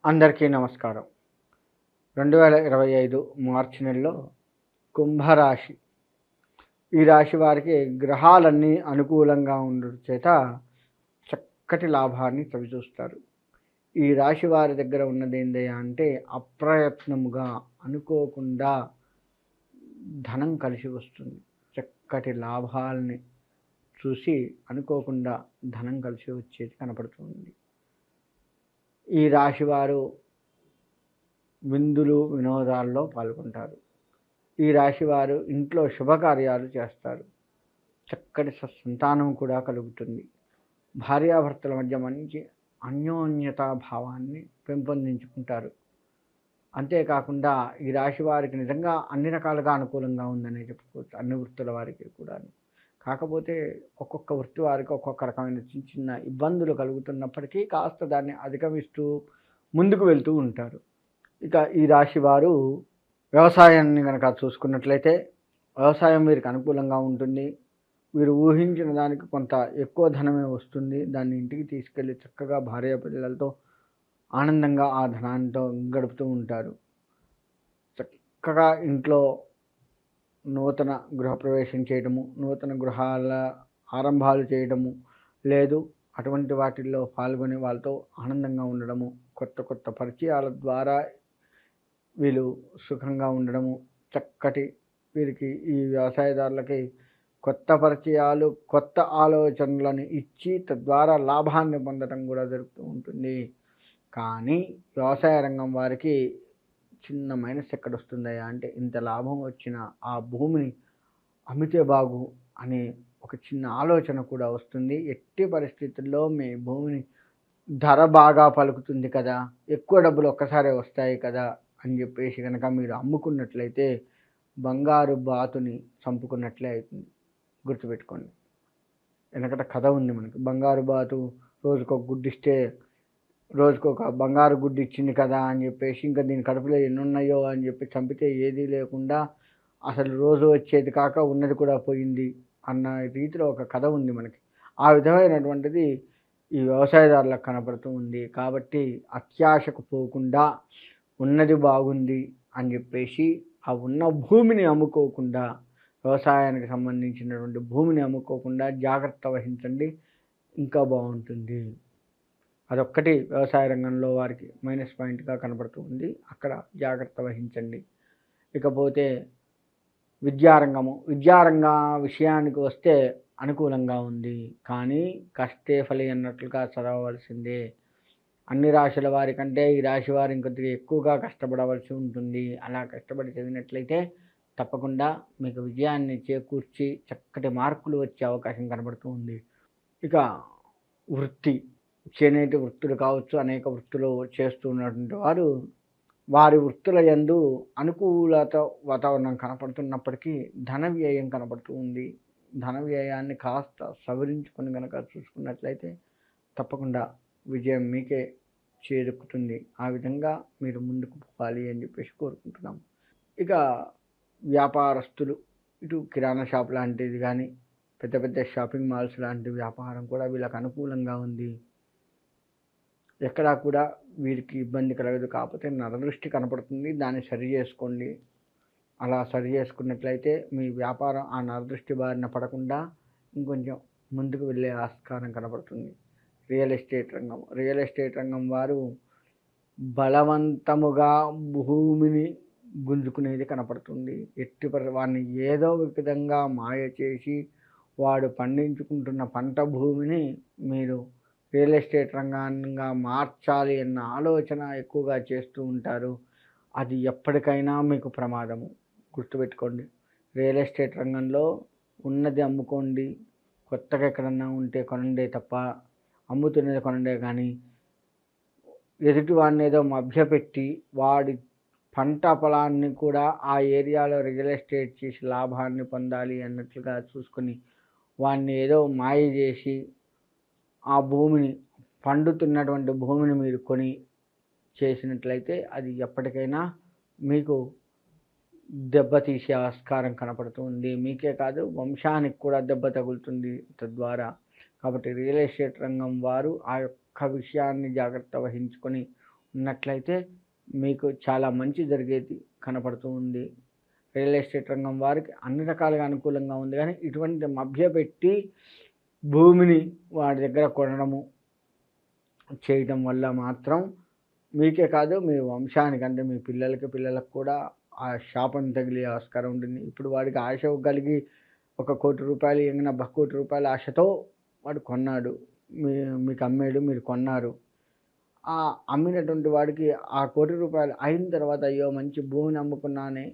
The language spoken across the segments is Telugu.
అందరికీ నమస్కారం. 2025 మార్చి నెలలో కుంభరాశి. ఈ రాశి వారికి గ్రహాలన్నీ అనుకూలంగా ఉండడం చేత చక్కటి లాభాన్ని చవిచూస్తారు. ఈ రాశి వారి దగ్గర ఉన్నది ఏందయ్యా అంటే అప్రయత్నముగా అనుకోకుండా ధనం కలిసి వస్తుంది. చక్కటి లాభాలని చూసి అనుకోకుండా ధనం కలిసి వచ్చేది కనపడుతుంది. ఈ రాశివారు విందులు వినోదాల్లో పాల్గొంటారు. ఈ రాశివారు ఇంట్లో శుభకార్యాలు చేస్తారు. చక్కటి సంతానం కూడా కలుగుతుంది. భార్యాభర్తల మధ్య మంచి అన్యోన్యతా భావాన్ని పెంపొందించుకుంటారు. అంతేకాకుండా ఈ రాశి వారికి నిజంగా అన్ని రకాలుగా అనుకూలంగా ఉందనే చెప్పుకోవచ్చు, అన్ని వృత్తుల వారికి కూడా. కాకపోతే ఒక్కొక్క వృత్తి వారికి ఒక్కొక్క రకమైన చిన్న చిన్న ఇబ్బందులు కలుగుతున్నప్పటికీ కాస్త దాన్ని అధిగమిస్తూ ముందుకు వెళ్తూ ఉంటారు. ఇక ఈ రాశి వారు వ్యవసాయాన్ని కనుక చూసుకున్నట్లయితే వ్యవసాయం వీరికి అనుకూలంగా ఉంటుంది. వీరు ఊహించిన దానికి కొంత ఎక్కువ ధనమే వస్తుంది. దాన్ని ఇంటికి తీసుకెళ్ళి చక్కగా భార్య పిల్లలతో ఆనందంగా ఆ ధనాంతో గడుపుతూ ఉంటారు. చక్కగా ఇంట్లో నూతన గృహప్రవేశం చేయడము, నూతన గృహాల ఆరంభాలు చేయడము, లేదు అటువంటి వాటిల్లో పాల్గొని వాళ్ళతో ఆనందంగా ఉండడము, కొత్త కొత్త పరిచయాల ద్వారా వీళ్ళు సుఖంగా ఉండడము, చక్కటి వీరికి ఈ వ్యవసాయదారులకి కొత్త పరిచయాలు, కొత్త ఆలోచనలను ఇచ్చి తద్వారా లాభాన్ని పొందడం కూడా జరుగుతూ ఉంటుంది. కానీ వ్యవసాయ రంగం వారికి చిన్న మైనస్ ఎక్కడ వస్తుందయ్యా అంటే ఇంత లాభం వచ్చిన ఆ భూమిని అమ్మితే బాగు అనే ఒక చిన్న ఆలోచన కూడా వస్తుంది. ఎట్టి పరిస్థితుల్లో మీ భూమిని ధర బాగా పలుకుతుంది కదా, ఎక్కువ డబ్బులు ఒక్కసారే వస్తాయి కదా అని చెప్పేసి కనుక మీరు అమ్ముకున్నట్లయితే బంగారు బాతుని చంపుకున్నట్లే అవుతుంది. గుర్తుపెట్టుకోండి. ఎందుకంటే కథ ఉంది మనకి. బంగారు బాతు రోజుకొక గుడ్డిస్తే రోజుకొక బంగారు గుడ్డు ఇచ్చింది కదా అని చెప్పేసి ఇంకా దీని కడుపులో ఎన్ని ఉన్నాయో అని చెప్పి చంపితే ఏదీ లేకుండా అసలు రోజు వచ్చేది కాక ఉన్నది కూడా పోయింది అన్న రీతిలో ఒక కథ ఉంది మనకి. ఆ విధమైనటువంటిది ఈ వ్యవసాయదారులకు కనపడుతూ ఉంది. కాబట్టి అత్యాశకు పోకుండా ఉన్నది బాగుంది అని చెప్పేసి ఆ ఉన్న భూమిని అమ్ముకోకుండా, వ్యవసాయానికి సంబంధించినటువంటి భూమిని అమ్ముకోకుండా జాగ్రత్త వహించండి, ఇంకా బాగుంటుంది. అదొక్కటి వ్యవసాయ రంగంలో వారికి మైనస్ పాయింట్గా కనబడుతూ ఉంది. అక్కడ జాగ్రత్త వహించండి. ఇకపోతే విద్యారంగ విషయానికి వస్తే అనుకూలంగా ఉంది. కానీ కష్టే ఫలి అన్నట్లుగా చదవవలసిందే. అన్ని రాశుల వారి కంటే ఈ రాశి వారు ఇంకొద్దిగా ఎక్కువగా కష్టపడవలసి ఉంటుంది. అలా కష్టపడి చదివినట్లయితే తప్పకుండా మీకు విజయాన్ని చేకూర్చి చక్కటి మార్కులు వచ్చే అవకాశం కనబడుతూ ఉంది. ఇక చేనేటి వృత్తులు కావచ్చు, అనేక వృత్తులు చేస్తున్నటువంటి వారు వారి వృత్తుల యందు అనుకూలత వాతావరణం కనపడుతున్నప్పటికీ ధన వ్యయం కనపడుతూ ఉంది. ధన వ్యయాన్ని కాస్త సవరించుకొని కనుక చూసుకున్నట్లయితే తప్పకుండా విజయం మీకే చేరుకుతుంది. ఆ విధంగా మీరు ముందుకు పోవాలి అని చెప్పేసి కోరుకుంటున్నాం. ఇక వ్యాపారస్తులు, ఇటు కిరాణా షాప్ లాంటిది కానీ, పెద్ద పెద్ద షాపింగ్ మాల్స్ లాంటి వ్యాపారం కూడా వీళ్ళకి అనుకూలంగా ఉంది. ఎక్కడా కూడా వీరికి ఇబ్బంది కలగదు. కాకపోతే నరదృష్టి కనపడుతుంది, దాన్ని సరి చేసుకోండి. అలా సరి చేసుకున్నట్లయితే మీ వ్యాపారం ఆ నరదృష్టి బారిన పడకుండా ఇంకొంచెం ముందుకు వెళ్ళే ఆస్కారం కనపడుతుంది. రియల్ ఎస్టేట్ రంగం వారు బలవంతముగా భూమిని గుంజుకునేది కనపడుతుంది. వాడిని ఏదో విధంగా మాయ చేసి వాడు పండించుకుంటున్న పంట భూమిని మీరు రియల్ ఎస్టేట్ రంగంగా మార్చాలి అన్న ఆలోచన ఎక్కువగా చేస్తూ ఉంటారు. అది ఎప్పటికైనా మీకు ప్రమాదము. గుర్తుపెట్టుకోండి. రియల్ ఎస్టేట్ రంగంలో ఉన్నది అమ్ముకోండి, కొత్తగా ఎక్కడన్నా ఉంటే కొనండే తప్ప అమ్ముతున్నది కొనండే. కానీ ఎదుటి వాడిని ఏదో మభ్యపెట్టి వాడి పంట పొలాన్ని కూడా ఆ ఏరియాలో రియల్ ఎస్టేట్ చేసి లాభాన్ని పొందాలి అన్నట్లుగా చూసుకొని వాడిని ఏదో మాయ చేసి ఆ భూమిని, పండుతున్నటువంటి భూమిని మీరు కొని చేసినట్లయితే అది ఎప్పటికైనా మీకు దెబ్బతీసే ఆస్కారం కనపడుతుంది. మీకే కాదు, వంశానికి కూడా దెబ్బ తగులుతుంది తద్వారా. కాబట్టి రియల్ ఎస్టేట్ రంగం వారు ఆ యొక్క విషయాన్ని జాగ్రత్త వహించుకొని ఉన్నట్లయితే మీకు చాలా మంచి జరిగేది కనపడుతూ ఉంది. రియల్ ఎస్టేట్ రంగం వారికి అన్ని రకాలుగా అనుకూలంగా ఉంది. కానీ ఇటువంటి మభ్యపెట్టి భూమిని వాడి దగ్గర కొనడము చేయడం వల్ల మాత్రం మీకే కాదు మీ వంశానికి, అంటే మీ పిల్లలకు కూడా ఆ శాపం తగిలే ఆస్కారం ఉంటుంది. ఇప్పుడు వాడికి ఆశ కలిగి ₹1,00,00,000 ఏమైనా ₹1,00,00,000 ఆశతో వాడు కొన్నాడు, మీకు అమ్మాడు, మీరు కొన్నారు. ఆ అమ్మినటువంటి వాడికి ఆ ₹1,00,00,000 అయిన తర్వాత అయ్యో మంచి భూమిని అమ్ముకున్నానే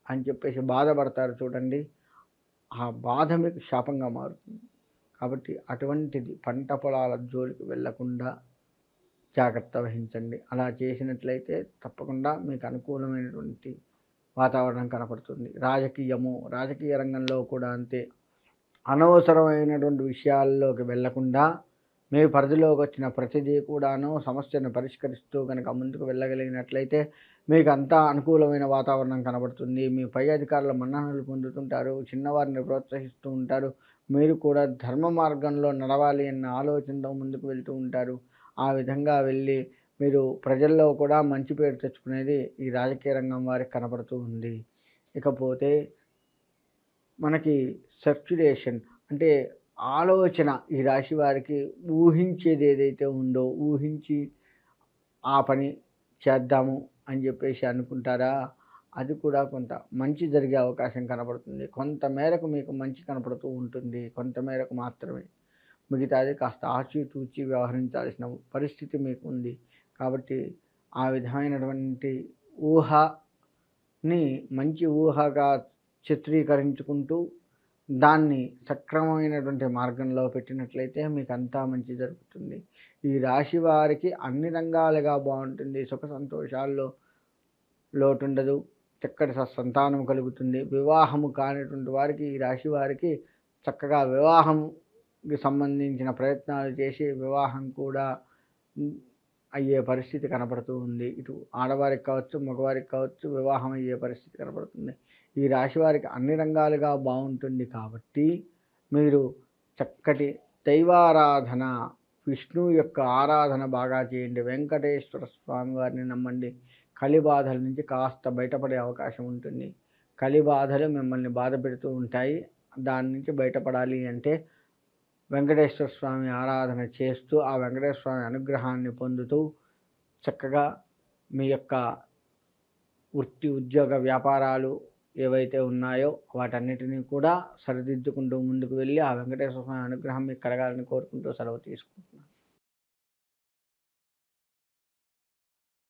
అని చెప్పేసి బాధపడతారు చూడండి. ఆ బాధ మీకు శాపంగా మారుతుంది. కాబట్టి అటువంటిది పంట పొలాల జోలికి వెళ్ళకుండా జాగ్రత్త వహించండి. అలా చేసినట్లయితే తప్పకుండా మీకు అనుకూలమైనటువంటి వాతావరణం కనపడుతుంది. రాజకీయ రంగంలో కూడా అంతే. అనవసరమైనటువంటి విషయాల్లోకి వెళ్లకుండా మీ పరిధిలోకి వచ్చిన ప్రతిదీ కూడాను సమస్యను పరిష్కరిస్తూ కనుక ముందుకు వెళ్ళగలిగినట్లయితే మీకు అంతా అనుకూలమైన వాతావరణం కనబడుతుంది. మీ పై అధికారుల మన్ననలు పొందుతుంటారు, చిన్నవారిని ప్రోత్సహిస్తూ ఉంటారు. మీరు కూడా ధర్మ మార్గంలో నడవాలి అన్న ఆలోచనతో ముందుకు వెళ్తూ ఉంటారు. ఆ విధంగా వెళ్ళి మీరు ప్రజల్లో కూడా మంచి పేరు తెచ్చుకునేది ఈ రాజకీయ రంగం వారికి కనపడుతూ ఉంది. ఇకపోతే మనకి సర్క్యులేషన్ అంటే ఆలోచన, ఈ రాశి వారికి ఊహించేది ఏదైతే ఉందో, ఊహించి ఆ పని చేద్దాము అని చెప్పేసి అనుకుంటారా, అది కూడా కొంత మంచి జరిగే అవకాశం కనపడుతుంది. కొంత మేరకు మీకు మంచి కనపడుతూ ఉంటుంది, కొంత మేరకు మాత్రమే. మిగతాది కాస్త ఆచితూచి వ్యవహరించాల్సిన పరిస్థితి మీకు ఉంది. కాబట్టి ఆ విధమైనటువంటి ఊహని మంచి ఊహగా చిత్రీకరించుకుంటూ దాన్ని సక్రమమైనటువంటి మార్గంలో పెట్టినట్లయితే మీకు అంతా మంచి జరుగుతుంది. ఈ రాశి వారికి అన్ని రంగాలుగా బాగుంటుంది. సుఖ సంతోషాల్లో లోటుండదు. చక్కటి సంతానం కలుగుతుంది. వివాహము కానిటువంటి వారికి, ఈ రాశి వారికి చక్కగా వివాహంకి సంబంధించిన ప్రయత్నాలు చేసి వివాహం కూడా అయ్యే పరిస్థితి కనపడుతూ ఉంది. ఇటు ఆడవారికి కావచ్చు, మగవారికి కావచ్చు, వివాహం అయ్యే పరిస్థితి కనపడుతుంది. ఈ రాశి వారికి అన్ని రంగాలుగా బాగుంటుంది. కాబట్టి మీరు చక్కటి దైవారాధన, విష్ణువు యొక్క ఆరాధన బాగా చేయండి. వెంకటేశ్వర స్వామి వారిని నమ్మండి. కలి బాధల నుంచి కాస్త బయటపడే అవకాశం ఉంటుంది. కలి బాధలు మిమ్మల్ని బాధ పెడుతూ ఉంటాయి. దాని నుంచి బయటపడాలి అంటే వెంకటేశ్వర స్వామి ఆరాధన చేస్తూ ఆ వెంకటేశ్వర స్వామి అనుగ్రహాన్ని పొందుతూ చక్కగా మీ యొక్క వృత్తి, ఉద్యోగ, వ్యాపారాలు ఏవైతే ఉన్నాయో వాటన్నిటినీ కూడా సరిదిద్దుకుంటూ ముందుకు వెళ్ళి ఆ వెంకటేశ్వర స్వామి అనుగ్రహం మీకు కలగాలని కోరుకుంటూ సెలవు తీసుకుంటున్నాను.